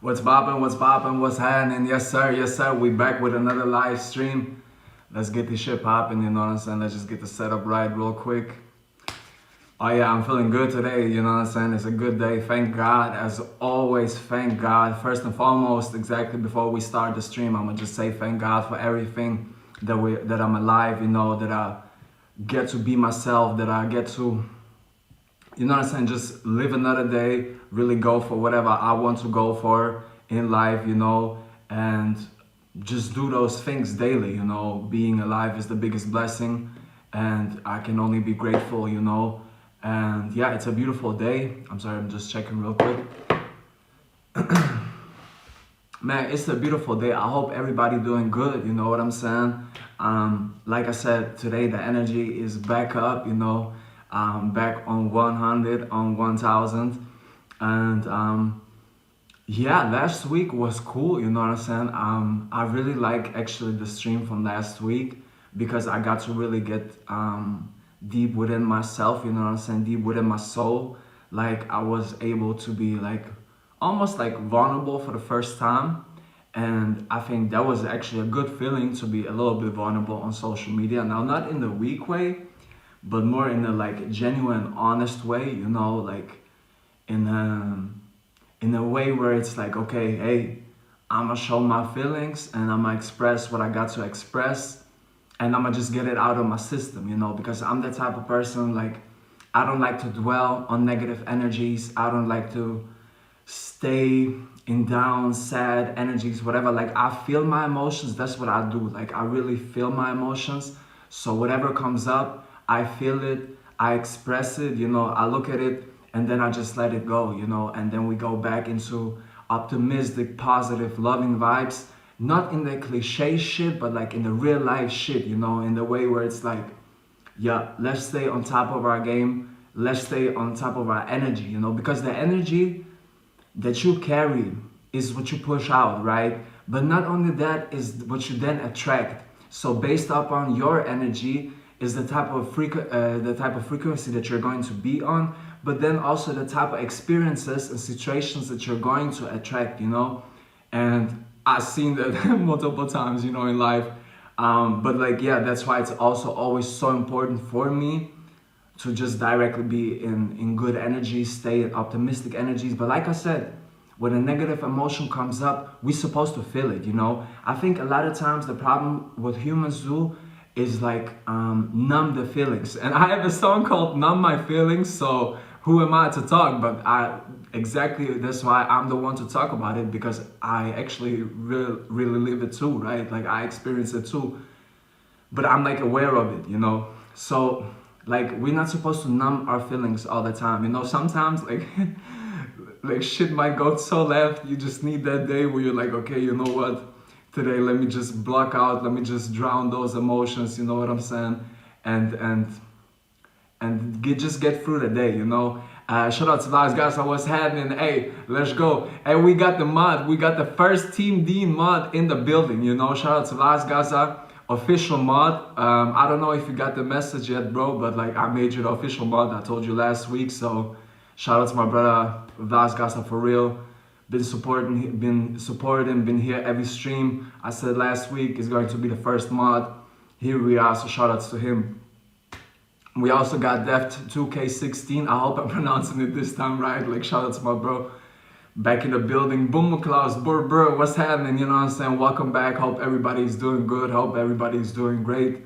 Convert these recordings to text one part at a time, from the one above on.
What's poppin', what's happening? Yes sir, we back with another live stream. Let's get this shit poppin', you know what I'm saying? Let's just get the setup right real quick. Oh yeah, I'm feeling good today, you know what I'm saying? It's a good day, thank God. As always, thank God. First and foremost, exactly before we start the stream, I'm gonna just say thank God for everything that I'm alive, you know, that I get to be myself, that I get to, you know what I'm saying, just live another day, really go for whatever I want to go for in life, you know, and just do those things daily, you know. Being alive is the biggest blessing, and I can only be grateful, you know. And yeah, it's a beautiful day. I'm sorry, I'm just checking real quick. Man, it's a beautiful day. I hope everybody doing good, you know what I'm saying? Like I said, today the energy is back up, you know, back on 100, on 1000. And yeah, last week was cool, you know what I'm saying? I really like actually the stream from last week because I got to really get deep within myself, you know what I'm saying? Deep within my soul. Like I was able to be like almost like vulnerable for the first time. And I think that was actually a good feeling to be a little bit vulnerable on social media. Now, not in the weak way, but more in a like genuine, honest way, you know, like in a way where it's like, okay, hey, I'ma show my feelings and I'ma express what I got to express, and I'ma just get it out of my system, you know, because I'm the type of person like I don't like to dwell on negative energies. I don't like to stay in down, sad energies, whatever. Like I feel my emotions. That's what I do. Like I really feel my emotions. So whatever comes up, I feel it. I express it. You know, I look at it and then I just let it go. You know, and then we go back into optimistic, positive, loving vibes. Not in the cliche shit, but like in the real life shit. You know, in the way where it's like, yeah, let's stay on top of our game. Let's stay on top of our energy. You know, because the energy that you carry is what you push out, right? But not only that is what you then attract. So based upon your energy is the type of frequency that you're going to be on, but then also the type of experiences and situations that you're going to attract, you know. And I've seen that multiple times, you know, in life. But like, yeah, that's why it's also always so important for me to just directly be in good energies, stay in optimistic energies. But like I said, when a negative emotion comes up, we're supposed to feel it, you know? I think a lot of times the problem what humans do is like numb the feelings. And I have a song called Numb My Feelings, so who am I to talk? But exactly that's why I'm the one to talk about it, because I actually really live it too, right? Like I experience it too. But I'm like aware of it, you know? So like we're not supposed to numb our feelings all the time, you know. Sometimes like like shit might go so left, you just need that day where you're like, okay, you know what, today let me just block out, let me just drown those emotions, you know what I'm saying, and just get through the day, you know. Shout out to those guys. I was having, hey, let's go. Hey, we got the mod. We got the first Team Dean mod in the building, you know. Shout out to Las Gaza, official mod. I don't know if you got the message yet, bro, but like I made you the official mod. I told you last week, so shout out to my brother Las Gaza for real. Been supporting, been here every stream. I said last week is going to be the first mod. Here we are, so shout outs to him. We also got Deft 2K16. I hope I'm pronouncing it this time right. Like shout out to my bro. Back in the building. Boom Klaus, bro, what's happening? You know what I'm saying? Welcome back. Hope everybody's doing good. Hope everybody's doing great.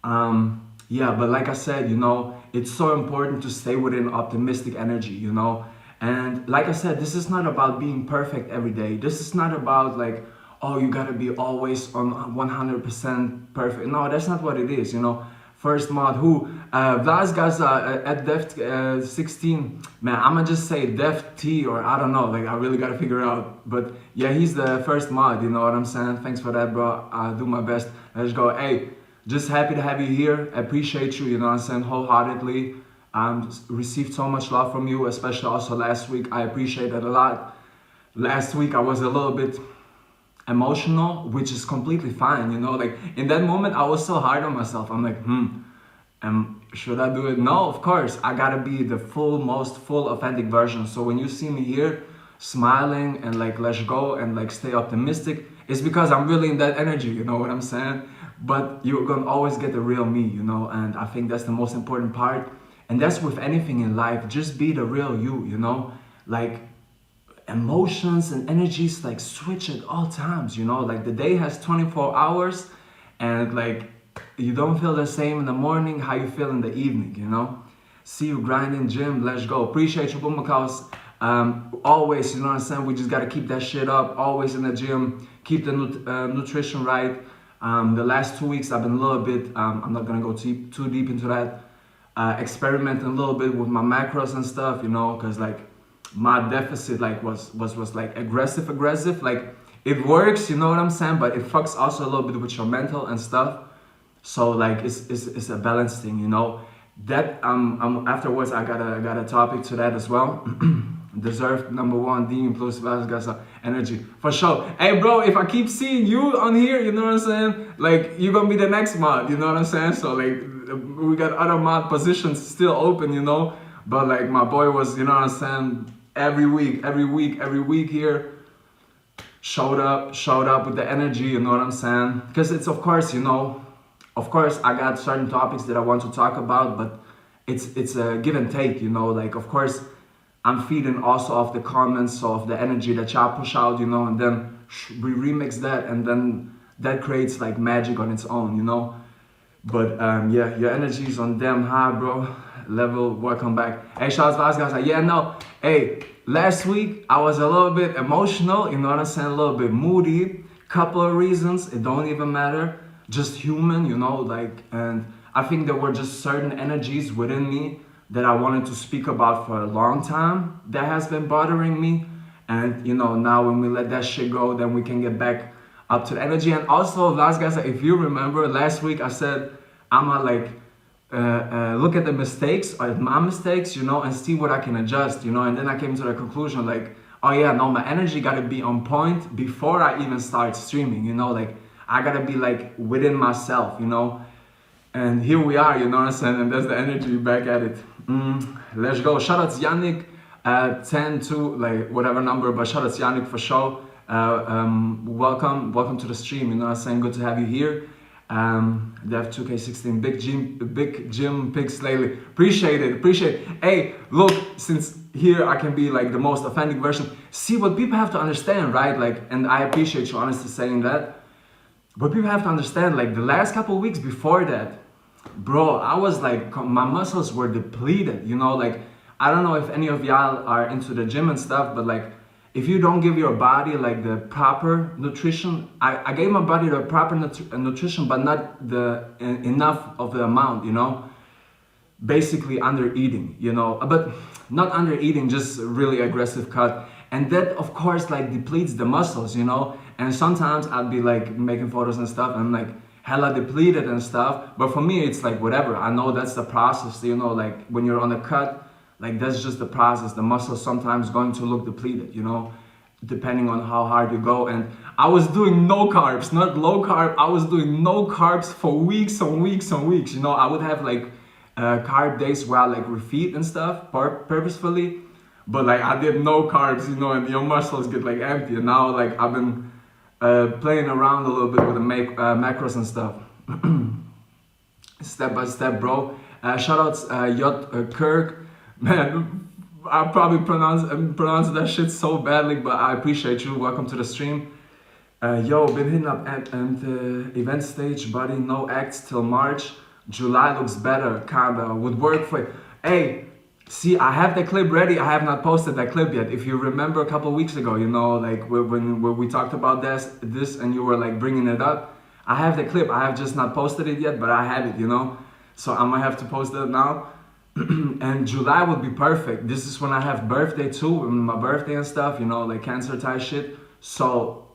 Yeah, but like I said, you know, it's so important to stay within optimistic energy, you know. And like I said, this is not about being perfect every day. This is not about like, oh, you gotta be always on 100% perfect. No, that's not what it is, you know. First mod, who? Vlas guys at Deft 16. Man, I'ma just say Deft T, or I don't know, like I really gotta figure out. But yeah, he's the first mod, you know what I'm saying? Thanks for that, bro. I'll do my best. Let's go. Hey, just happy to have you here. I appreciate you, you know what I'm saying, wholeheartedly. Received so much love from you, especially also last week. I appreciate that a lot. Last week I was a little bit emotional, which is completely fine, you know. Like in that moment I was so hard on myself. I'm like, should I do it? No, of course I gotta be the most full authentic version. So when you see me here, smiling and like let's go and like stay optimistic, it's because I'm really in that energy, you know what I'm saying? But you're gonna always get the real me, you know, and I think that's the most important part. And that's with anything in life, just be the real you know? Like emotions and energies like switch at all times, you know? Like the day has 24 hours and like you don't feel the same in the morning how you feel in the evening, you know? See you grinding, gym, let's go. Appreciate you, Boomacaus. Always, you know what I'm saying? We just gotta keep that shit up. Always in the gym, keep the nutrition right. The last 2 weeks I've been a little bit, I'm not gonna go too deep into that. Experimenting a little bit with my macros and stuff, you know, cause like my deficit like was like aggressive. Like it works, you know what I'm saying? But it fucks also a little bit with your mental and stuff. So like it's a balance thing, you know. That afterwards I got a topic to that as well. Deserved #1 Dean plus Vasgas energy for sure. Hey bro, if I keep seeing you on here, you know what I'm saying? Like you're gonna be the next mod, you know what I'm saying? So like we got other mod positions still open, you know. But like my boy was, you know what I'm saying? Every week here. Showed up with the energy, you know what I'm saying? Because it's of course, you know. Of course, I got certain topics that I want to talk about, but it's a give and take, you know. Like, of course, I'm feeding also off the comments, so of the energy that y'all push out, you know, and then we remix that, and then that creates like magic on its own, you know. But yeah, your energy is on damn high, bro. Level, welcome back. Hey, shout out to guys. Yeah, no. Hey, last week I was a little bit emotional, you know what I'm saying? A little bit moody. Couple of reasons. It don't even matter. Just human, you know, like, and I think there were just certain energies within me that I wanted to speak about for a long time that has been bothering me. And, you know, now when we let that shit go, then we can get back up to the energy. And also, last guys, if you remember, last week I said, I'ma like, look at the mistakes, or at my mistakes, you know, and see what I can adjust, you know. And then I came to the conclusion, like, oh yeah, no, my energy gotta be on point before I even start streaming, you know, like, I gotta be like within myself, you know. And here we are, you know what I'm saying? And that's the energy, back at it. Let's go. Shout out to Yannick, 10 to like whatever number, but shout out to Yannick for sure. Welcome to the stream, you know what I'm saying? Good to have you here. Dev 2K16, big gym pics lately. Appreciate it. Hey, look, since here I can be like the most authentic version. See what people have to understand, right? Like, and I appreciate you honestly saying that. But people have to understand, like the last couple of weeks before that, bro, I was like, my muscles were depleted, you know, like, I don't know if any of y'all are into the gym and stuff, but like, if you don't give your body like the proper nutrition, I gave my body the proper nutrition, but not the enough of the amount, you know, basically under eating, you know, but not under eating, just really aggressive cut. And that of course like depletes the muscles, you know. And sometimes I'd be like making photos and stuff and I'm like hella depleted and stuff. But for me, it's like whatever. I know that's the process, you know, like when you're on a cut, like that's just the process. The muscles sometimes going to look depleted, you know, depending on how hard you go. And I was doing no carbs, not low carb. I was doing no carbs for weeks and weeks and weeks. You know, I would have like carb days where I like refeed and stuff purposefully. But like I did no carbs, you know, and your muscles get like empty. And now like I've been playing around a little bit with the macros and stuff. Step by step, bro. Shout out Yot Kirk. Man, I probably pronounce that shit so badly, but I appreciate you. Welcome to the stream. Yo, been hitting up at event stage, buddy. No acts till March. July looks better, kinda. Would work for it. Hey, see, I have the clip ready. I have not posted that clip yet. If you remember a couple weeks ago, you know, like when we talked about this and you were like bringing it up, I have the clip. I have just not posted it yet, but I have it, you know. So I might have to post it now. And July would be perfect. This is when I have birthday too, my birthday and stuff, you know, like cancer type shit. So,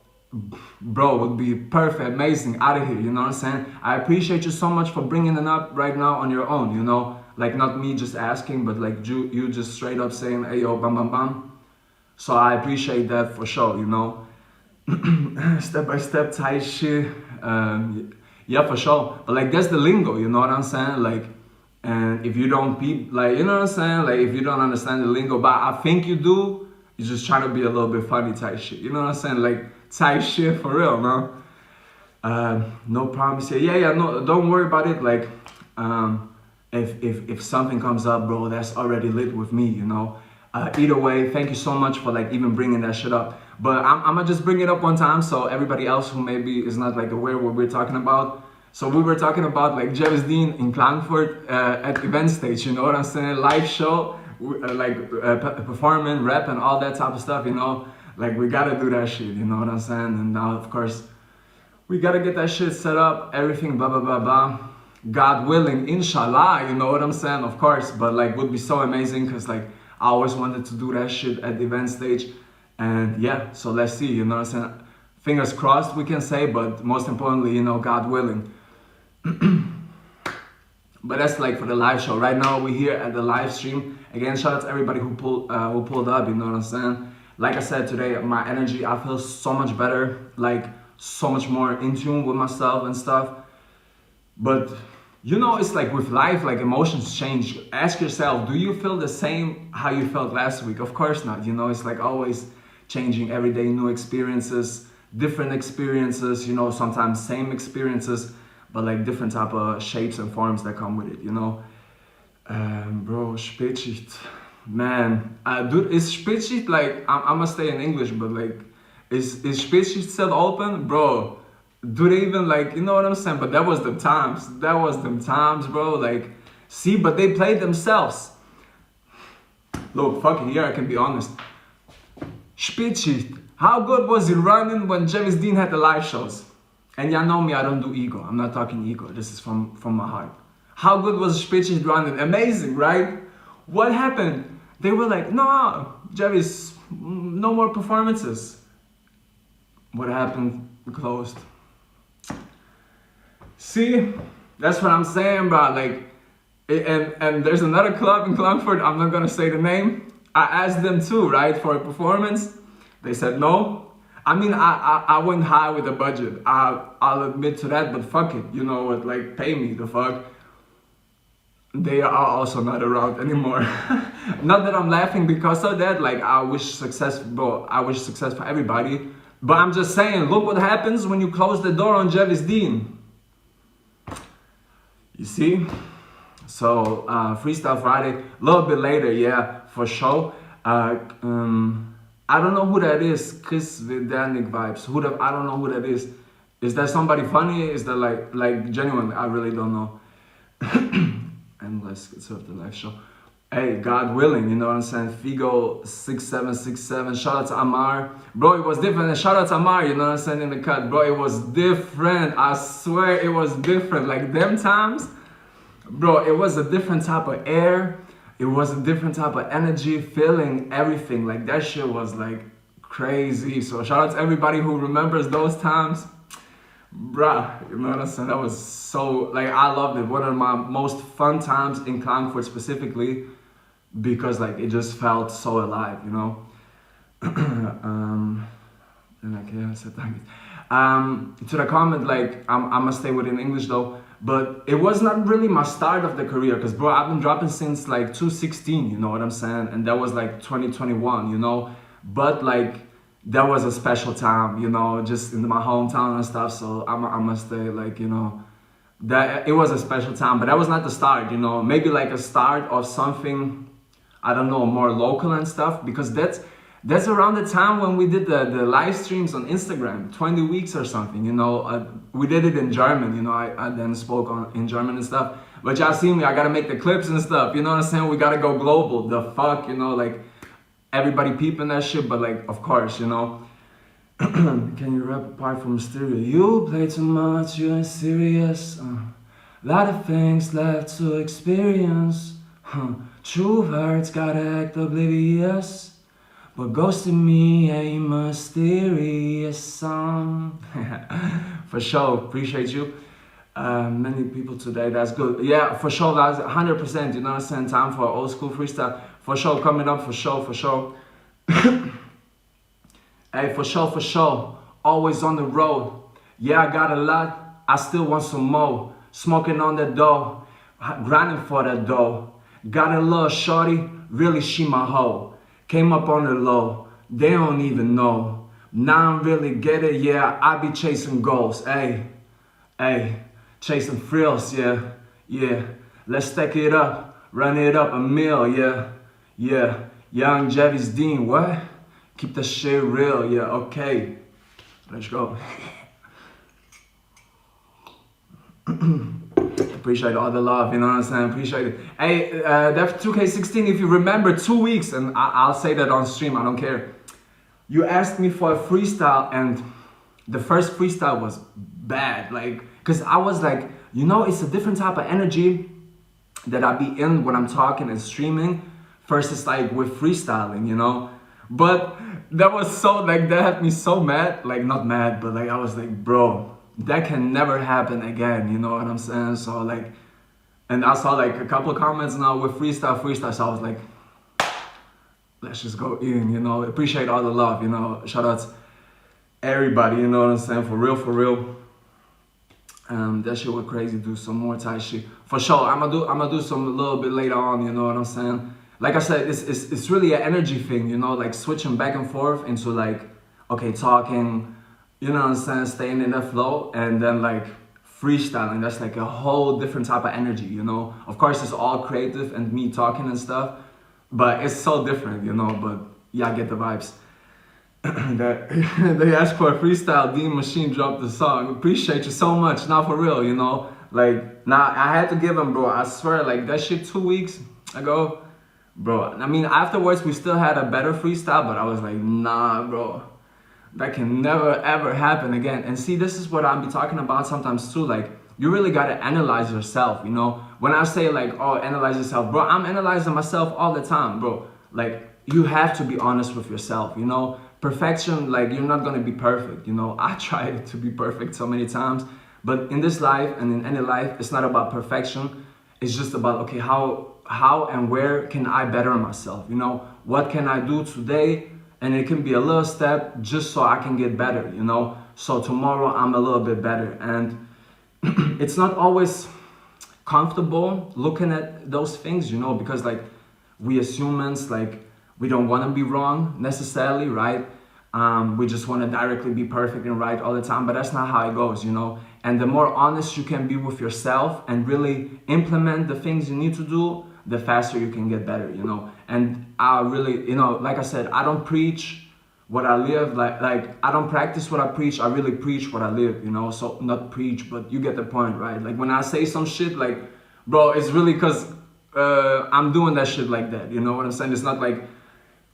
bro, would be perfect, amazing, out of here, you know what I'm saying? I appreciate you so much for bringing it up right now on your own, you know? Like not me just asking, but like you just straight up saying, hey yo, bam bam bam. So I appreciate that for sure, you know? Step by step type shit. Yeah, for sure. But like that's the lingo, you know what I'm saying? Like, and if you don't like, you know what I'm saying? Like if you don't understand the lingo, but I think you do, you're just trying to be a little bit funny type shit. You know what I'm saying? Like type shit for real, man. No promise here. Yeah, no, don't worry about it. Like, if something comes up, bro, that's already lit with me, you know. Either way, thank you so much for like even bringing that shit up. But I'm gonna just bring it up one time so everybody else who maybe is not like aware what we're talking about. So we were talking about like Gavis Dean in Klagenfurt at event stage, you know what I'm saying? Live show, performing, rap, and all that type of stuff, you know. Like we gotta do that shit, you know what I'm saying? And now, of course, we gotta get that shit set up, everything, blah, blah, blah, blah. God willing, inshallah, you know what I'm saying? Of course, but like would be so amazing because like I always wanted to do that shit at the event stage. And yeah, so let's see, you know what I'm saying? Fingers crossed, we can say, but most importantly, you know, God willing. But that's like for the live show. Right now, we're here at the live stream. Again, shout out to everybody who pulled up, you know what I'm saying? Like I said today, my energy, I feel so much better, like so much more in tune with myself and stuff. But you know, it's like with life, like emotions change. Ask yourself, do you feel the same how you felt last week? Of course not, you know, it's like always changing every day, new experiences, different experiences, you know, sometimes same experiences, but like different type of shapes and forms that come with it, you know. Bro, Spätschicht. Man, dude, is Spätschicht like, I'm gonna stay in English, but like, is Spätschicht still open? Bro, do they even like, you know what I'm saying? But that was them times, bro. Like, see, but they played themselves. Look, fucking here, I can be honest. Spätschicht. How good was it running when Gavis Dean had the live shows? And y'all know me, I don't do ego. I'm not talking ego. This is from my heart. How good was Spätschicht running? Amazing, right? What happened? They were like, no, Gavis, no more performances. What happened? We closed. See, that's what I'm saying, bro. Like, and there's another club in Klagenfurt. I'm not gonna say the name. I asked them too, right, for a performance. They said no. I mean, I went high with the budget. I'll admit to that, but fuck it, you know what? Like, pay me the fuck. They are also not around anymore. Not that I'm laughing because of that. Like, I wish success, bro. I wish success for everybody. But I'm just saying, look what happens when you close the door on Gavis Dean. You see? So, Freestyle Friday, a little bit later, yeah, for sure. I don't know who that is. Chris Vidanik vibes. I don't know who that is. Is that somebody funny? Is that like genuine? I really don't know. And let's get to the live show. Hey, God willing, you know what I'm saying? Figo 6767. Shout out to Amar. Bro, it was different. And shout out to Amar, you know what I'm saying, in the cut. Bro, it was different. I swear it was different. Like them times, bro, it was a different type of air. It was a different type of energy, feeling, everything. Like that shit was like crazy. So shout out to everybody who remembers those times. Bruh, you know what I'm saying? That was so, like, I loved it. One of my most fun times in Klagenfurt specifically, because like it just felt so alive, you know. And like, yeah, I said thank you. To the comment, like, I'm gonna stay within English though, but it was not really my start of the career, because bro, I've been dropping since like 2016, you know what I'm saying? And that was like 2021, you know. But like, that was a special time, you know, just in my hometown and stuff. So I must say, like, you know, that it was a special time, but that was not the start, you know. Maybe like a start of something, I don't know, more local and stuff, because that's around the time when we did the live streams on Instagram, 20 weeks or something, you know. We did it in German, you know. I then spoke in German and stuff. But y'all see me, I gotta make the clips and stuff, you know what I'm saying? We gotta go global, the fuck, you know, like, everybody peeping that shit, but like, of course, you know. Can you rap apart from stereo? You play too much, you ain't serious. Lot of things left to experience. True hearts gotta act oblivious, but ghosting me ain't mysterious. For sure, appreciate you. Many people today, that's good. Yeah, for sure, guys, 100%, you know what I'm saying? Time for old school freestyle. For sure, coming up, for sure. Hey, for sure. Always on the road. Yeah, I got a lot. I still want some more. Smoking on the dough. Grinding for that dough. Got a little shorty. Really, she my hoe. Came up on the low. They don't even know. Now I'm really get it, yeah. I be chasing goals, hey, chasing thrills, yeah. Let's stack it up, run it up a mill, yeah. Young Gavis Dean, what? Keep the shit real, yeah. Okay, let's go. Appreciate all the love, you know what I'm saying? Appreciate it. Hey, that 2K16, if you remember 2 weeks, and I'll say that on stream, I don't care. You asked me for a freestyle, and the first freestyle was bad. Like, cause I was like, you know, it's a different type of energy that I be in when I'm talking and streaming versus like with freestyling, you know? But that was so, like, that had me so mad. Like, not mad, but like, I was like, bro, that can never happen again, you know what I'm saying? So like, and I saw like a couple of comments now with freestyle, so I was like, let's just go in, you know. Appreciate all the love, you know. Shout out to everybody, you know what I'm saying? For real. That shit was crazy. Do some more tight shit for sure. I'm gonna do some a little bit later on, you know what I'm saying? Like I said, it's really an energy thing, you know, like switching back and forth into like, okay, talking, you know what I'm saying, staying in that flow, and then like freestyling. That's like a whole different type of energy, you know. Of course, it's all creative and me talking and stuff, but it's so different, you know. But yeah, I get the vibes. That they asked for a freestyle. Dean Machine dropped the song. Appreciate you so much. Now for real, you know. Like, now I had to give him, bro. I swear, like that shit 2 weeks ago, bro. I mean, afterwards we still had a better freestyle, but I was like, nah, bro. That can never ever happen again. And see, this is what I'll be talking about sometimes too. Like, you really gotta analyze yourself, you know. When I say like, oh, analyze yourself, bro, I'm analyzing myself all the time, bro. Like, you have to be honest with yourself, you know. Perfection, like, you're not gonna be perfect, you know. I tried to be perfect so many times, but in this life and in any life, it's not about perfection. It's just about, okay, how and where can I better myself, you know. What can I do today? And it can be a little step just so I can get better, you know. So tomorrow I'm a little bit better. And it's not always comfortable looking at those things, you know, because like we as humans, like, we don't want to be wrong necessarily, right? We just want to directly be perfect and right all the time, but that's not how it goes, you know. And the more honest you can be with yourself and really implement the things you need to do, the faster you can get better, you know. And I really, you know, like I said, I don't preach what I live, like I don't practice what I preach. I really preach what I live, you know. So not preach, but you get the point, right? Like when I say some shit, like, bro, it's really because I'm doing that shit like that, you know what I'm saying? It's not like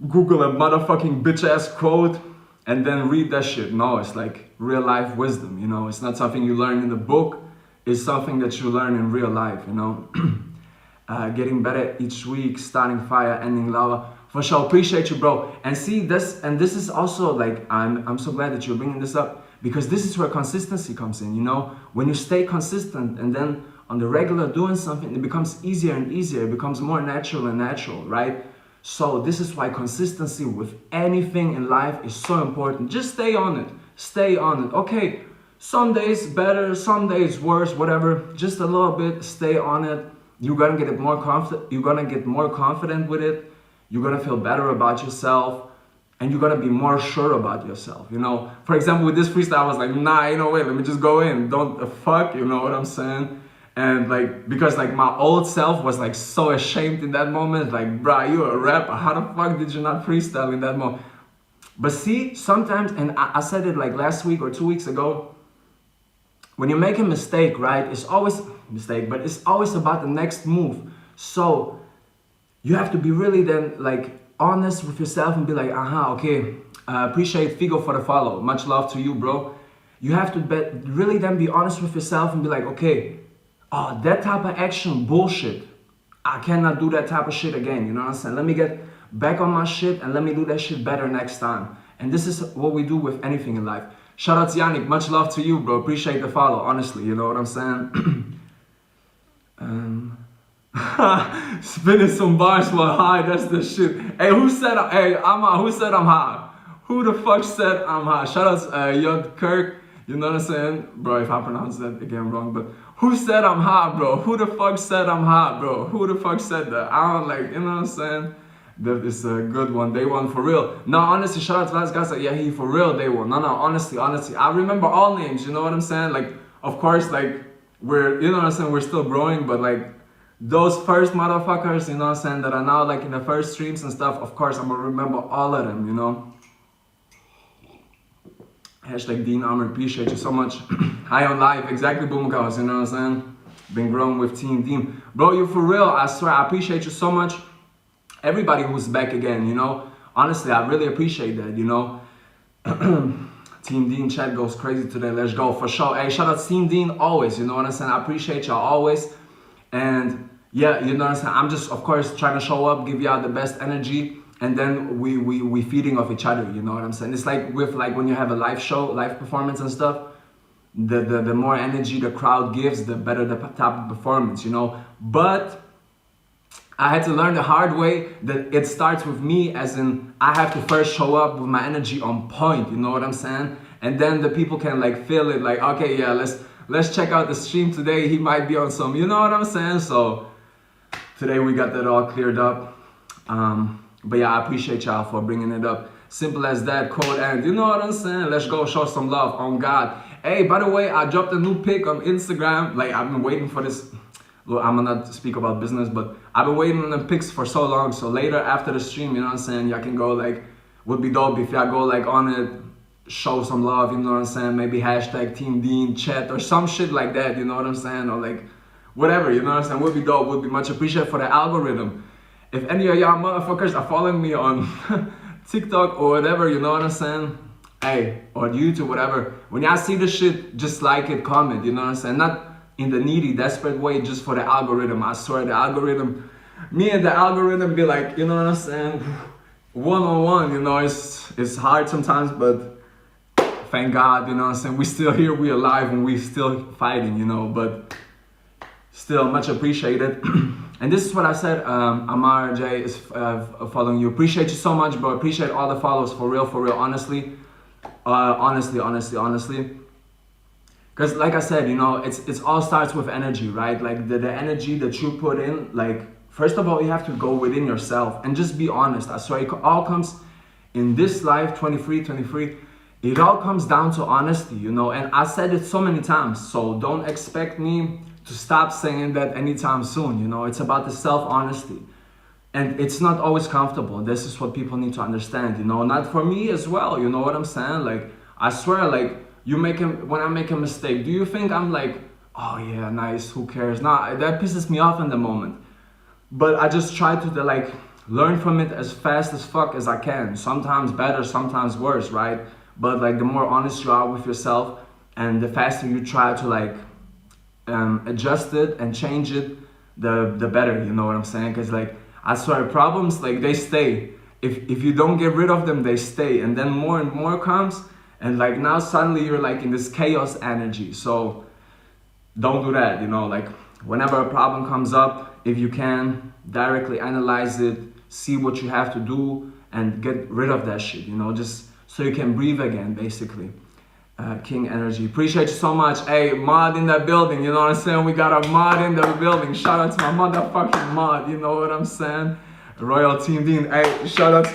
Google a motherfucking bitch ass quote and then read that shit. No, it's like real life wisdom, you know. It's not something you learn in the book. It's something that you learn in real life, you know. Getting better each week, starting fire, ending lava. For sure, appreciate you, bro. And see this, and this is also like, I'm so glad that you're bringing this up, because this is where consistency comes in, you know. When you stay consistent and then on the regular doing something, it becomes easier and easier. It becomes more natural and natural, right? So this is why consistency with anything in life is so important. Just stay on it. Stay on it. Okay, some days better, some days worse, whatever. Just a little bit, stay on it. You're gonna get more confident. You're gonna get more confident with it. You're gonna feel better about yourself, and you're gonna be more sure about yourself. You know, for example, with this freestyle, I was like, nah, you know, wait, let me just go in. Don't fuck, you know what I'm saying? And like, because like my old self was like so ashamed in that moment. Like, bruh, you're a rapper. How the fuck did you not freestyle in that moment? But see, sometimes, and I said it like last week or 2 weeks ago, when you make a mistake, right, it's always a mistake, but it's always about the next move. So you have to be really then like honest with yourself and be like, okay, appreciate Figo for the follow. Much love to you, bro. You have to really then be honest with yourself and be like, okay, oh, that type of action, bullshit. I cannot do that type of shit again, you know what I'm saying? Let me get back on my shit and let me do that shit better next time. And this is what we do with anything in life. Shout out to Yannick, much love to you, bro. Appreciate the follow, honestly, you know what I'm saying? Spinning some bars while high, that's the shit. Hey, who said I'm high? Who the fuck said I'm high? Shout out to Yod Kirk, you know what I'm saying? Bro, if I pronounce that again wrong, but who said I'm hot, bro? Who the fuck said I'm hot, bro? Who the fuck said that? I don't like, you know what I'm saying? That is a good one. Day one for real. No, honestly, shout out to last guys. Like, yeah, he for real day one. No, honestly, I remember all names. You know what I'm saying? Like, of course, like we're, you know what I'm saying, we're still growing, but like those first motherfuckers, you know what I'm saying, that are now like in the first streams and stuff, of course I'm gonna remember all of them, you know. Hashtag Dean Armor, appreciate you so much. High on life, exactly, Boom Cows, you know what I'm saying? Been growing with Team Dean. Bro, you for real, I swear, I appreciate you so much. Everybody who's back again, you know. Honestly, I really appreciate that, you know. Team Dean chat goes crazy today, let's go, for sure. Hey, shout out to Team Dean always, you know what I'm saying? I appreciate y'all always. And yeah, you know what I'm saying? I'm just, of course, trying to show up, give y'all the best energy, and then we feeding off each other, you know what I'm saying? It's like with like when you have a live show, live performance and stuff, the more energy the crowd gives, the better the type of performance, you know? But I had to learn the hard way that it starts with me, as in I have to first show up with my energy on point, you know what I'm saying? And then the people can like feel it, like, okay, yeah, let's check out the stream today. He might be on some, you know what I'm saying? So today we got that all cleared up. But yeah, I appreciate y'all for bringing it up. Simple as that, quote, and you know what I'm saying? Let's go show some love on God. Hey, by the way, I dropped a new pic on Instagram. Like, I've been waiting for this. Look, I'm gonna not speak about business, but I've been waiting on the pics for so long. So later after the stream, you know what I'm saying, y'all can go like, would be dope if y'all go like on it, show some love, you know what I'm saying? Maybe hashtag Team Dean chat or some shit like that, you know what I'm saying? Or like whatever, you know what I'm saying? Would be dope, would be much appreciated for the algorithm. If any of y'all motherfuckers are following me on TikTok or whatever, you know what I'm saying? Hey, or YouTube, whatever. When y'all see this shit, just like it, comment, you know what I'm saying? Not in the needy, desperate way, just for the algorithm. I swear, the algorithm, me and the algorithm be like, you know what I'm saying? One-on-one, you know, it's hard sometimes, but thank God, you know what I'm saying? We still here, we alive, and we still fighting, you know, but still much appreciated. And this is what I said, Amar J is following you. Appreciate you so much, bro. Appreciate all the follows, for real, honestly. Honestly. Because like I said, you know, it's all starts with energy, right? Like the energy that you put in, like, first of all, you have to go within yourself and just be honest. I swear, it all comes in this life, 23, it all comes down to honesty, you know? And I said it so many times, so don't expect me to stop saying that anytime soon, you know? It's about the self-honesty. And it's not always comfortable. This is what people need to understand, you know? Not for me as well, you know what I'm saying? Like, I swear, like, when I make a mistake, do you think I'm like, oh yeah, nice, who cares? Nah, that pisses me off in the moment. But I just try to like learn from it as fast as fuck as I can. Sometimes better, sometimes worse, right? But like the more honest you are with yourself and the faster you try to like adjust it and change it, the better, you know what I'm saying? Because like, I swear, problems, like, they stay. If you don't get rid of them, they stay. And then more and more comes. And like now suddenly you're like in this chaos energy. So don't do that, you know, like whenever a problem comes up, if you can, directly analyze it, see what you have to do and get rid of that shit, you know, just so you can breathe again, basically. King Energy, appreciate you so much. Hey, mod in the building, you know what I'm saying? We got a mod in the building. Shout out to my motherfucking mod, you know what I'm saying? Royal Team Dean. Hey, shout out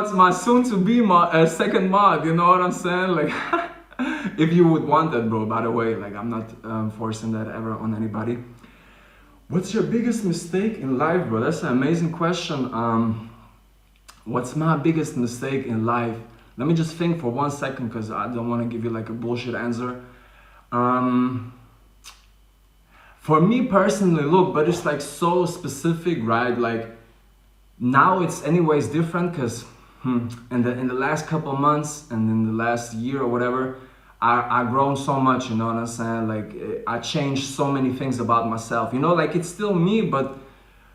to my soon-to-be mod, second mod, you know what I'm saying? Like, if you would want that, bro, by the way, like, I'm not forcing that ever on anybody. What's your biggest mistake in life, bro? That's an amazing question. What's my biggest mistake in life? Let me just think for 1 second, because I don't want to give you like a bullshit answer. For me personally, look, but it's like so specific, right? Like, now it's anyways different, because in the last couple of months and in the last year or whatever, I've grown so much, you know what I'm saying? Like, I changed so many things about myself, you know, like, it's still me, but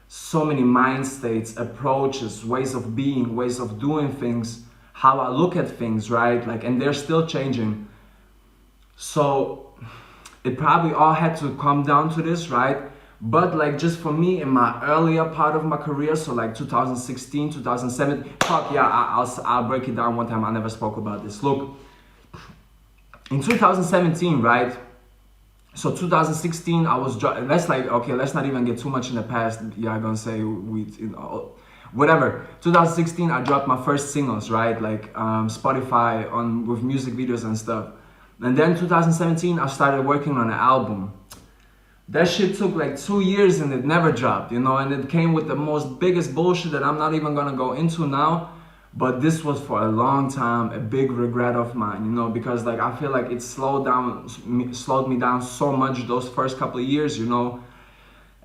so many mind states, approaches, ways of being, ways of doing things, how I look at things, right? Like, and they're still changing. So it probably all had to come down to this, right? But like, just for me in my earlier part of my career, so like 2016, 2017, fuck yeah, I'll break it down one time. I never spoke about this. Look, in 2017, right? So 2016, I was, let's not even get too much in the past. Yeah, I'm gonna say whatever. 2016, I dropped my first singles, right? Like Spotify on with music videos and stuff. And then 2017, I started working on an album. That shit took like 2 years and it never dropped, you know, and it came with the most biggest bullshit that I'm not even gonna go into now. But this was for a long time a big regret of mine, you know, because like I feel like it slowed me down so much those first couple of years, you know.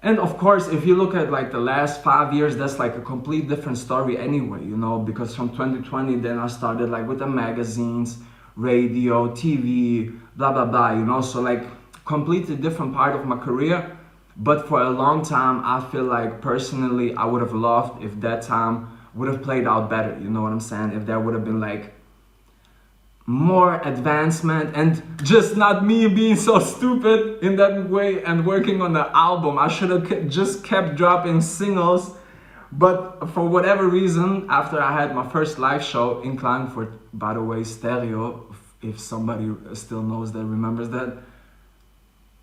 And of course, if you look at like the last 5 years, that's like a complete different story anyway, you know, because from 2020, then I started like with the magazines, radio, TV, blah, blah, blah, you know, so like completely different part of my career. But for a long time, I feel like personally, I would have loved if that time would have played out better, you know what I'm saying? If there would have been like more advancement and just not me being so stupid in that way and working on the album. I should have just kept dropping singles. But for whatever reason, after I had my first live show in Klagenfurt, by the way, stereo, if somebody still knows that, remembers that,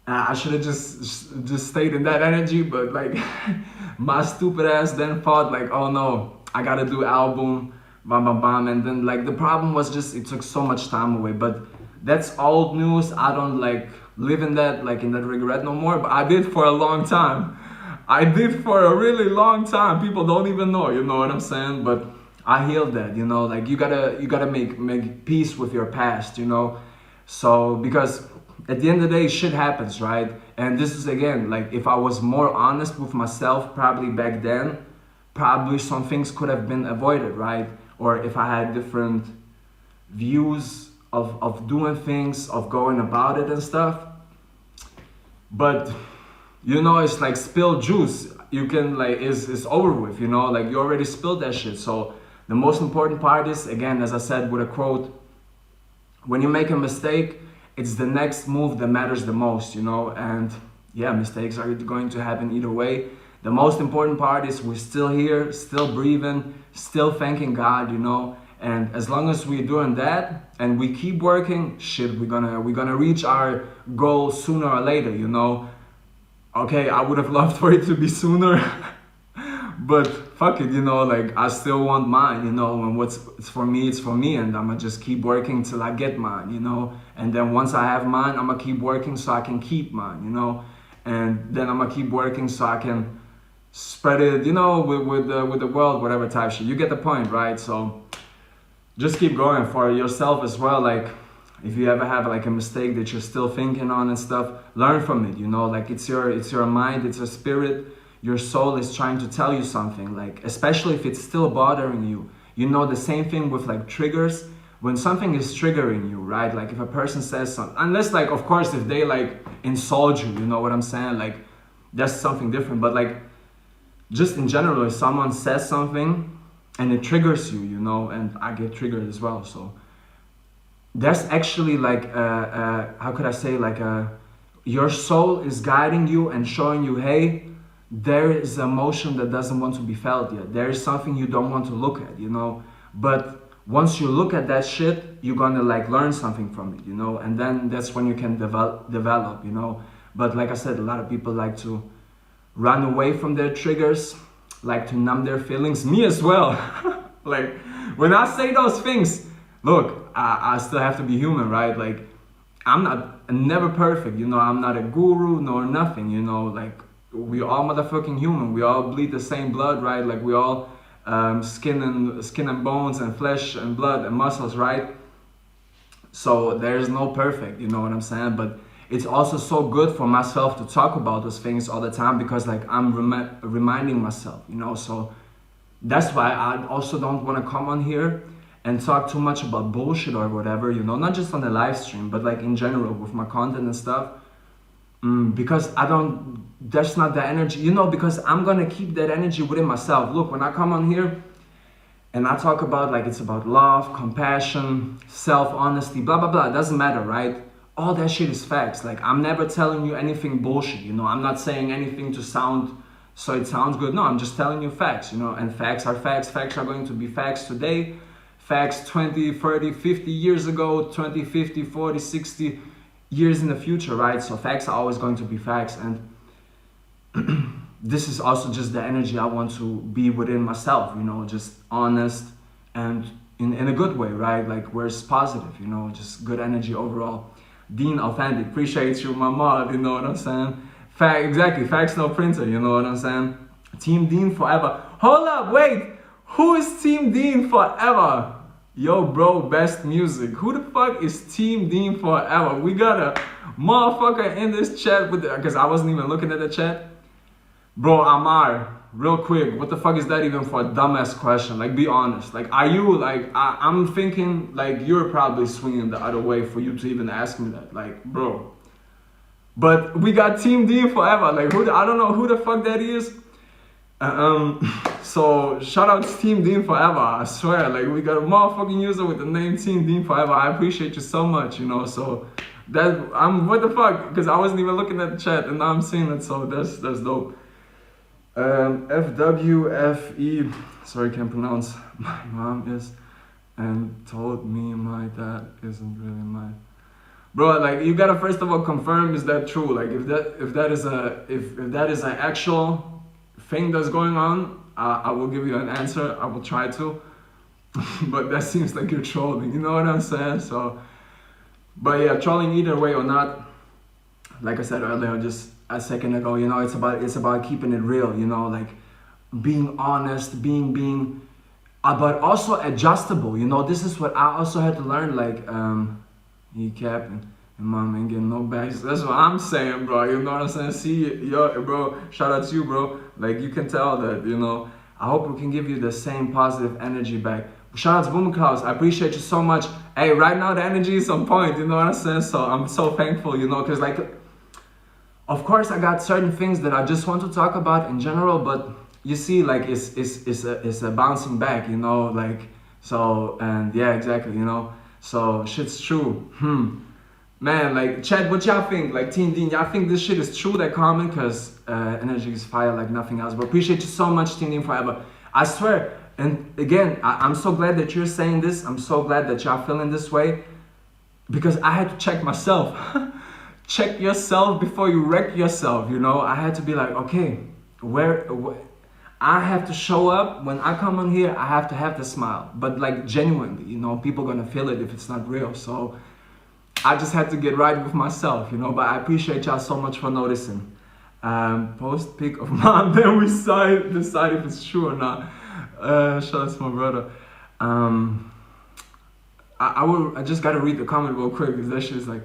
I should have just stayed in that energy, but like my stupid ass then thought like, oh no, I gotta do album, bam bam bam, and then like the problem was just it took so much time away. But that's old news. I don't like live in that regret no more. But I did for a long time. I did for a really long time. People don't even know, you know what I'm saying? But I healed that, you know, like you gotta make peace with your past, you know. So because at the end of the day, shit happens, right? And this is again, like if I was more honest with myself, probably back then, probably some things could have been avoided, right? Or if I had different views of doing things, of going about it and stuff. But you know, it's like spilled juice. You can like, it's over with, you know, like you already spilled that shit. So the most important part is, again, as I said with a quote, when you make a mistake, it's the next move that matters the most, you know. And yeah, mistakes are going to happen either way. The most important part is we're still here, still breathing, still thanking God, you know. And as long as we're doing that and we keep working, shit, we're gonna reach our goal sooner or later, you know. Okay, I would have loved for it to be sooner, but fuck it, you know, like I still want mine, you know, and it's for me, and I'm gonna just keep working till I get mine, you know. And then once I have mine, I'm gonna keep working so I can keep mine, you know. And then I'm gonna keep working so I can spread it, you know, with the world, whatever type shit. You get the point, right? So just keep going for yourself as well. Like if you ever have like a mistake that you're still thinking on and stuff, learn from it, you know. Like it's your mind, it's your spirit, your soul is trying to tell you something. Like especially if it's still bothering you, you know. The same thing with like triggers. When something is triggering you, right? Like if a person says something, unless like of course if they like insult you, you know what I'm saying? Like that's something different. But like just in general, if someone says something and it triggers you, you know, and I get triggered as well. So that's actually like, how could I say, like your soul is guiding you and showing you, hey, there is emotion that doesn't want to be felt yet. There is something you don't want to look at, you know. But once you look at that shit, you're gonna like learn something from it, you know. And then that's when you can develop, you know. But like I said, a lot of people like to run away from their triggers, like to numb their feelings. Me as well. Like when I say those things, look, I still have to be human, right? Like I'm never perfect, you know. I'm not a guru nor nothing, you know. Like we all motherfucking human. We all bleed the same blood, right? Like we all skin and bones and flesh and blood and muscles, right? So there's no perfect, you know what I'm saying? But it's also so good for myself to talk about those things all the time, because like I'm reminding myself, you know. So that's why I also don't want to come on here and talk too much about bullshit or whatever, you know, not just on the live stream, but like in general with my content and stuff. Because that's not the energy, you know, because I'm gonna keep that energy within myself. Look, when I come on here and I talk about like it's about love, compassion, self-honesty, blah, blah, blah, it doesn't matter, right? All that shit is facts. Like I'm never telling you anything bullshit, you know. I'm not saying anything to sound so it sounds good. No, I'm just telling you facts, you know. And facts are facts. Facts are going to be facts today. Facts 20, 30, 50 years ago, 20, 50, 40, 60 years in the future, right? So facts are always going to be facts. And this is also just the energy I want to be within myself, you know, just honest and in a good way, right? Like where it's positive, you know, just good energy overall. Dean Authentic, appreciate you, my mod, you know what I'm saying? Exactly, facts no printer, you know what I'm saying? Team Dean forever. Hold up, wait, who is Team Dean forever? Yo, bro, best music. Who the fuck is Team Dean forever? We got a motherfucker in this chat with because I wasn't even looking at the chat. Bro, Amar, real quick, what the fuck is that even for a dumbass question? Like, be honest. Like, are you, like, I'm thinking, like, you're probably swinging the other way for you to even ask me that. Like, bro. But we got Team D forever. Like, I don't know who the fuck that is. So, shout out to Team Dean forever. I swear, like, we got a motherfucking user with the name Team Dean forever. I appreciate you so much, you know, so... what the fuck? Because I wasn't even looking at the chat and now I'm seeing it, so that's dope. FWFE, sorry, can't pronounce. My mom is, and told me my dad isn't really my. Bro, like you gotta first of all confirm, is that true? Like if that is an actual thing that's going on, I will give you an answer. I will try to, but that seems like you're trolling. You know what I'm saying? So, but yeah, trolling either way or not. Like I said earlier, just a second ago, you know, it's about keeping it real, you know, like being honest, being but also adjustable, you know. This is what I also had to learn, like he kept and mom ain't getting no bags. That's what I'm saying, bro, you know what I'm saying? See, yo, bro, shout out to you, bro. Like you can tell that, you know. I hope we can give you the same positive energy back. Shout out to Boom Klaus, I appreciate you so much. Hey, right now the energy is on point, you know what I'm saying? So I'm so thankful, you know, because like, of course, I got certain things that I just want to talk about in general, but you see, like, it's a bouncing back, you know, like, so, and yeah, exactly, you know, so shit's true. Man, like, chat, what y'all think? Like, Team Dean, y'all think this shit is true, that comment? Because energy is fire like nothing else. But appreciate you so much, Team Dean forever. I swear, and again, I'm so glad that you're saying this. I'm so glad that y'all feeling this way, because I had to check myself. Check yourself before you wreck yourself, you know. I had to be like, okay, where I have to show up when I come on here. I have to have the smile, but like genuinely, you know, people gonna feel it if it's not real. So I just had to get right with myself, you know. But I appreciate y'all so much for noticing. Post pic of mom, then we decide if it's true or not. Shout out to my brother. I just gotta read the comment real quick because that shit is like.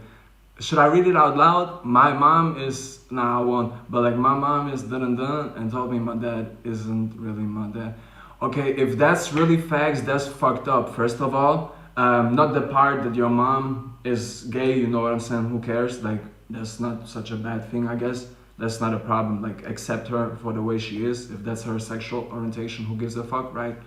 Should I read it out loud? My mom is, nah, I won't, but like my mom is dun and told me my dad isn't really my dad. Okay, if that's really facts, that's fucked up, first of all. Not the part that your mom is gay, you know what I'm saying, who cares? Like, that's not such a bad thing, I guess. That's not a problem, like, accept her for the way she is. If that's her sexual orientation, who gives a fuck, right?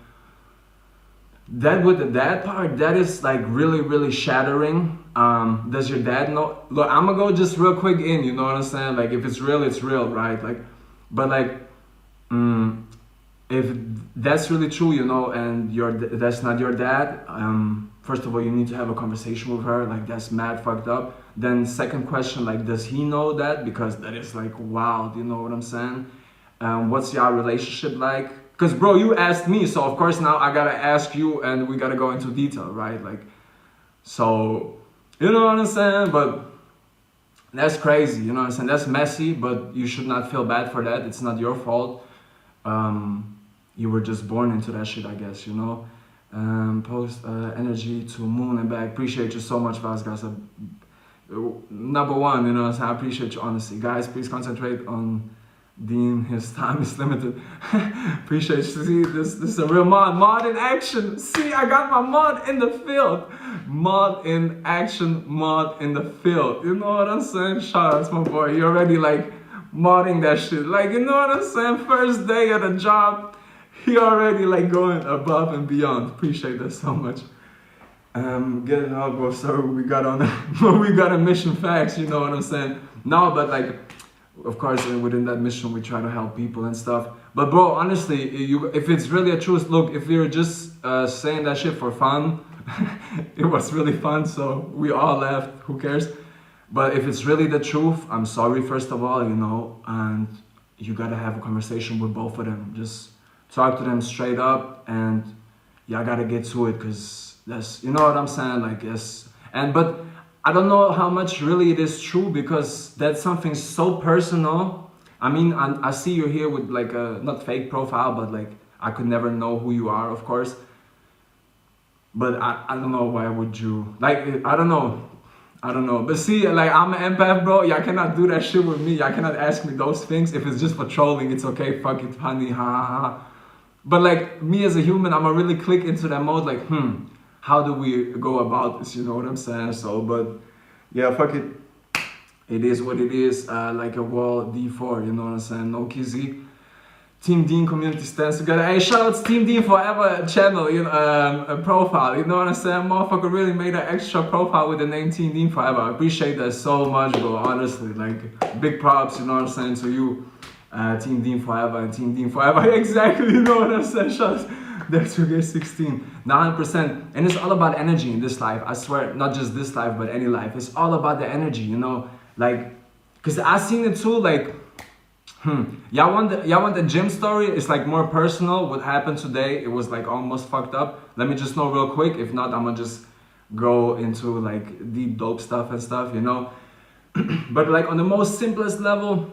That with the dad part, that is like really shattering. Does your dad know? Look, I'm gonna go just real quick in, you know what I'm saying? Like if it's real, it's real, right? Like, but like, if that's really true, you know, and that's not your dad, first of all, you need to have a conversation with her. Like that's mad fucked up. Then second question, like, does he know that? Because that is like wild, you know what I'm saying? What's your relationship like? Because bro, you asked me, so of course now I gotta ask you and we gotta go into detail, right? Like, so, you know what I'm saying? But that's crazy, you know what I'm saying? That's messy, but you should not feel bad for that. It's not your fault. You were just born into that shit, I guess, you know? Post energy to moon and back. Appreciate you so much, Vasgas. Number one, you know what I'm saying? I appreciate you, honestly. Guys, please concentrate on Dean, his time is limited. Appreciate you. See, this is a real mod in action. See, I got my mod in the field. Mod in action, mod in the field. You know what I'm saying? Shout out to my boy. You're already like modding that shit. Like, you know what I'm saying? First day at a job, he already like going above and beyond. Appreciate that so much. Get it out, bro. Sorry, we got a mission facts. You know what I'm saying? No, but like. Of course, within that mission, we try to help people and stuff. But bro, honestly, if it's really a truth, look, if you're just saying that shit for fun, it was really fun, so we all laughed, who cares? But if it's really the truth, I'm sorry, first of all, you know, and you gotta have a conversation with both of them. Just talk to them straight up, and y'all gotta get to it, cause that's, you know what I'm saying, like, yes. And but I don't know how much really it is true, because that's something so personal. I mean, I see you're here with like a not fake profile, but like I could never know who you are, of course. But I don't know, why would you, like, I don't know. But see, like, I'm an empath, bro. Y'all cannot do that shit with me. Y'all cannot ask me those things. If it's just for trolling, it's okay. Fuck it, honey, ha ha ha. But like, me as a human, I'ma really click into that mode, like, how do we go about this? You know what I'm saying? So, but yeah, fuck it. It is what it is. Like a wall D4, you know what I'm saying? No kizzy. Team Dean community stands together. Hey, shout out to Team Dean Forever channel, you know, a profile. You know what I'm saying? Motherfucker really made an extra profile with the name Team Dean Forever. I appreciate that so much, bro. Honestly, like, big props. You know what I'm saying, to you, Team Dean Forever and Team Dean Forever. Exactly. You know what I'm saying? Shout out. That's to get 16, 9%. And it's all about energy in this life. I swear, not just this life, but any life. It's all about the energy. You know, like, cause I seen it too. Like. Y'all want the gym story? It's like more personal. What happened today? It was like almost fucked up. Let me just know real quick. If not, I'm gonna just go into like deep dope stuff and stuff, you know. But like on the most simplest level,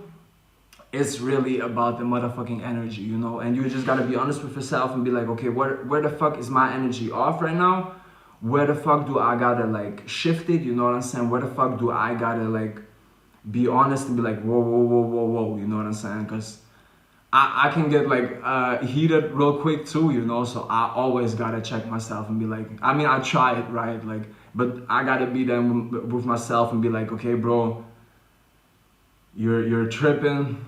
it's really about the motherfucking energy, you know. And you just gotta be honest with yourself and be like, okay, where the fuck is my energy off right now? Where the fuck do I gotta like shift it? You know what I'm saying? Where the fuck do I gotta like be honest and be like, whoa, you know what I'm saying? Because I can get like heated real quick too, you know. So I always gotta check myself and be like, I mean, I try it, right? Like, but I gotta be there with myself and be like, okay, bro, you're tripping,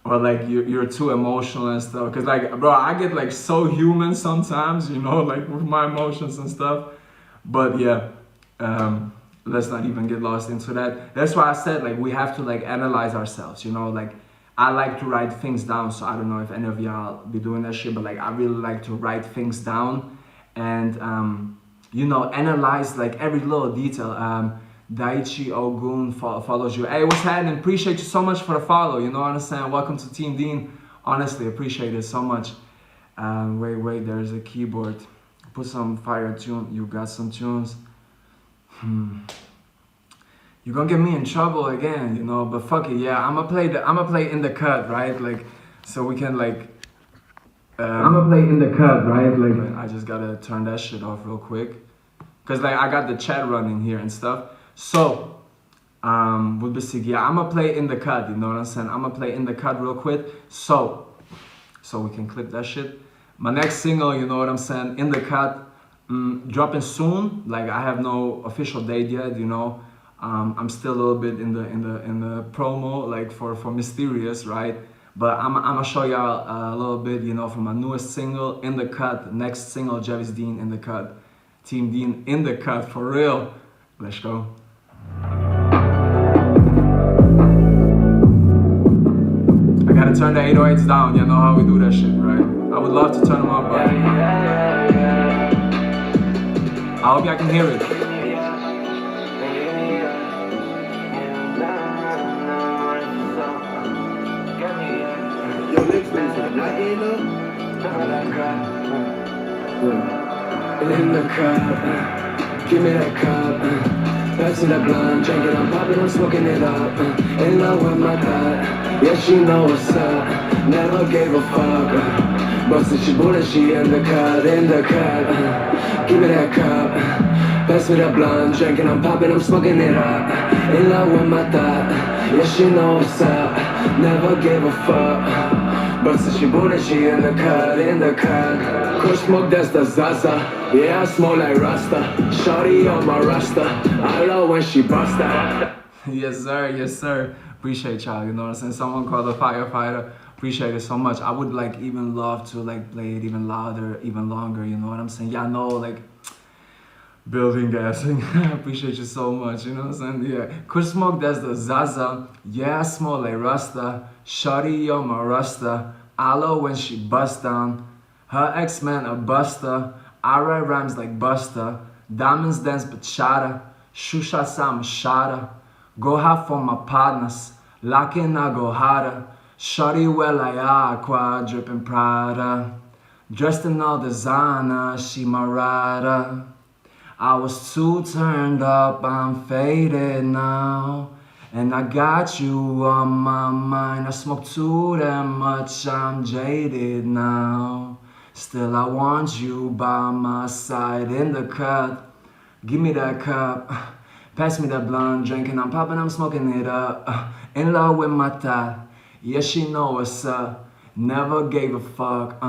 or like you're too emotional and stuff. Cause like, bro, I get like so human sometimes, you know, like with my emotions and stuff. But yeah, let's not even get lost into that. That's why I said, like, we have to like analyze ourselves, you know. Like, I like to write things down, so I don't know if any of y'all be doing that shit, but like, I really like to write things down and you know, analyze like every little detail. Daichi Ogun follows you. Hey, what's happening? Appreciate you so much for the follow, you know what I'm saying? Welcome to Team Dean. Honestly, appreciate it so much. Wait, there's a keyboard. Put some fire tune. You got some tunes. You're gonna get me in trouble again, you know, but fuck it, yeah, I'ma play in the cut, right? Like, so we can like I'ma play in the cut, right? Like, I just gotta turn that shit off real quick, cause like I got the chat running here and stuff. So with Bisig, yeah, I'ma play in the cut, you know what I'm saying? I'ma play in the cut real quick, so we can clip that shit. My next single, you know what I'm saying, in the cut. Dropping soon. Like, I have no official date yet, you know. I'm still a little bit in the promo, like for Mysterious, right? But I'm gonna show y'all a little bit, you know, from my newest single, In the Cut. Next single, Gavis Dean, In the Cut. Team Dean, in the cut, for real. Let's go. I gotta turn the 808s down. You know how we do that shit, right? I would love to turn them up, but I hope y'all can hear it. In the cup, give me that cup. Back to that blunt, drink it, I'm popping, I'm smoking it up. In love with my gut, yeah, she know what's up. Never gave a fuck. Bustin' she bullet, she in the cut, in the cut. Give me that cup. Pass me that blunt, drinking, I'm popping, I'm smoking it up. In love with my thought, yeah, she know what's up. Never gave a fuck. Bustin' she bullet, she in the cut, in the cut. Kush smoke, that's the Zaza. Yeah, I smoke like Rasta. Shorty on my Rasta. I love when she bust out. Yes, sir, yes, sir. Appreciate y'all, you know what I'm saying? Someone called a firefighter. Appreciate it so much. I would like even love to like play it even louder, even longer, you know what I'm saying? Y'all know, like, building gassing. I appreciate you so much, you know what I'm saying? Yeah. Kush smoke, that's the Zaza. Yeah, I smoke like Rasta. Shorty on my Rasta. I love when she bust down. Her ex-man a buster. I write rhymes like Buster. Diamonds dance bachata. Shusha sama shada. Go hard for my partners. Lock in, I go harder. Shawty wear like aqua, dripping Prada. Dressed in all designer, she my rider. I was too turned up, I'm faded now. And I got you on my mind. I smoke too damn much, I'm jaded now. Still I want you by my side in the cut. Give me that cup, pass me that blunt, drinking, I'm popping, I'm smoking it up. In love with my thought, yeah she know what's up. Never gave a fuck,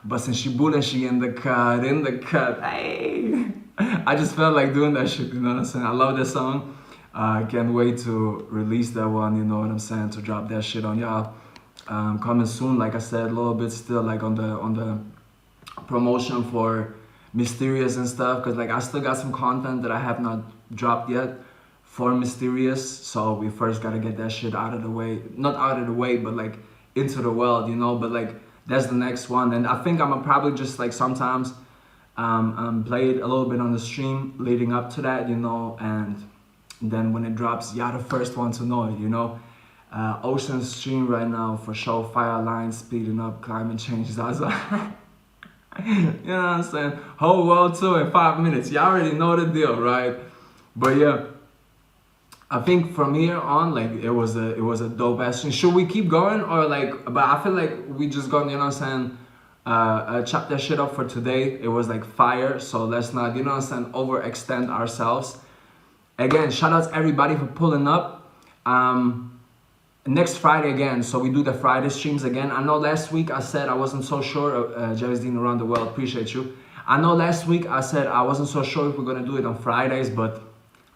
but since she bootin', she in the cut, hey. I just felt like doing that shit, you know what I'm saying? I love this song. I can't wait to release that one, you know what I'm saying? To drop that shit on y'all. Coming soon, like I said, a little bit still like on the promotion for Mysterious and stuff, because like I still got some content that I have not dropped yet for Mysterious, so we first gotta get that shit out of the way. Not out of the way, but like into the world, you know. But like that's the next one, and I think I'm gonna probably just like sometimes play it a little bit on the stream leading up to that, you know, and then when it drops, you're the first one to know it, you know. Ocean stream right now for sure. Fire lines speeding up, climate change, Zaza. You know what I'm saying? Whole world tour in 5 minutes. You already know the deal, right? But yeah, I think from here on, like it was a dope ass stream. Should we keep going or like? But I feel like we just gonna, you know what I'm saying? Chop that shit up for today. It was like fire, so let's not, you know what I'm saying, overextend ourselves. Again, shout out to everybody for pulling up. Next Friday again, so we do the Friday streams again. I know last week I said I wasn't so sure. Gavis Dean around the world, appreciate you. I know last week I said I wasn't so sure if we're gonna do it on Fridays, but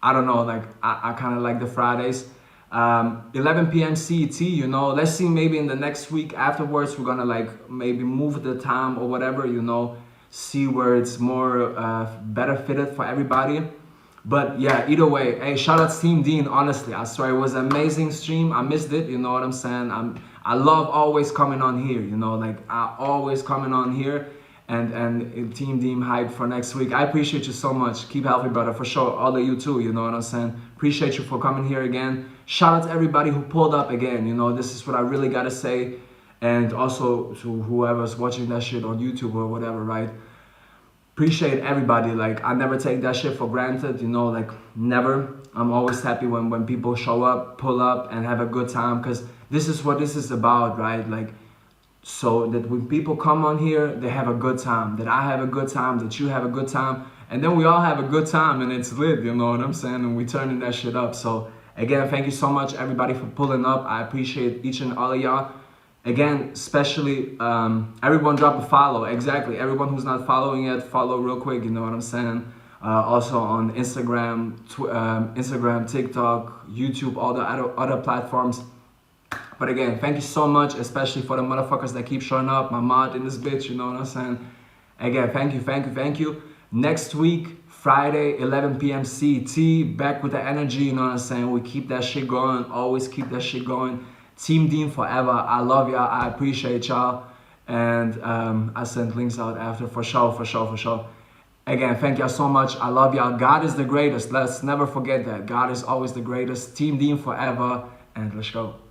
I don't know. Like I kind of like the Fridays. 11 p.m. CET. You know, let's see. Maybe in the next week afterwards, we're gonna like maybe move the time or whatever. You know, see where it's more better fitted for everybody. But yeah, either way, hey, shout out to Team Dean, honestly. I swear it was an amazing stream. I missed it, you know what I'm saying? I love always coming on here, you know, like I always coming on here and Team Dean hype for next week. I appreciate you so much. Keep healthy, brother, for sure. All of you too, you know what I'm saying? Appreciate you for coming here again. Shout out to everybody who pulled up again, you know, this is what I really gotta say. And also to whoever's watching that shit on YouTube or whatever, right? Appreciate everybody. Like I never take that shit for granted, you know, like never. I'm always happy when people show up, pull up and have a good time, because this is what this is about, right? Like so that when people come on here, they have a good time, that I have a good time, that you have a good time, and then we all have a good time and it's lit, you know what I'm saying? And we turning that shit up. So again, thank you so much everybody for pulling up. I appreciate each and all of y'all. Again, especially everyone drop a follow. Exactly, everyone who's not following yet, follow real quick, you know what I'm saying? Also on Instagram, Instagram, TikTok, YouTube, all the other platforms. But again, thank you so much, especially for the motherfuckers that keep showing up. My mod in this bitch, you know what I'm saying? Again, thank you. Next week, Friday, 11 p.m. CT, back with the energy, you know what I'm saying? We keep that shit going, always keep that shit going. Team Dean forever. I love y'all. I appreciate y'all. And I sent links out after for sure. Again, thank y'all so much. I love y'all. God is the greatest. Let's never forget that. God is always the greatest. Team Dean forever. And let's go.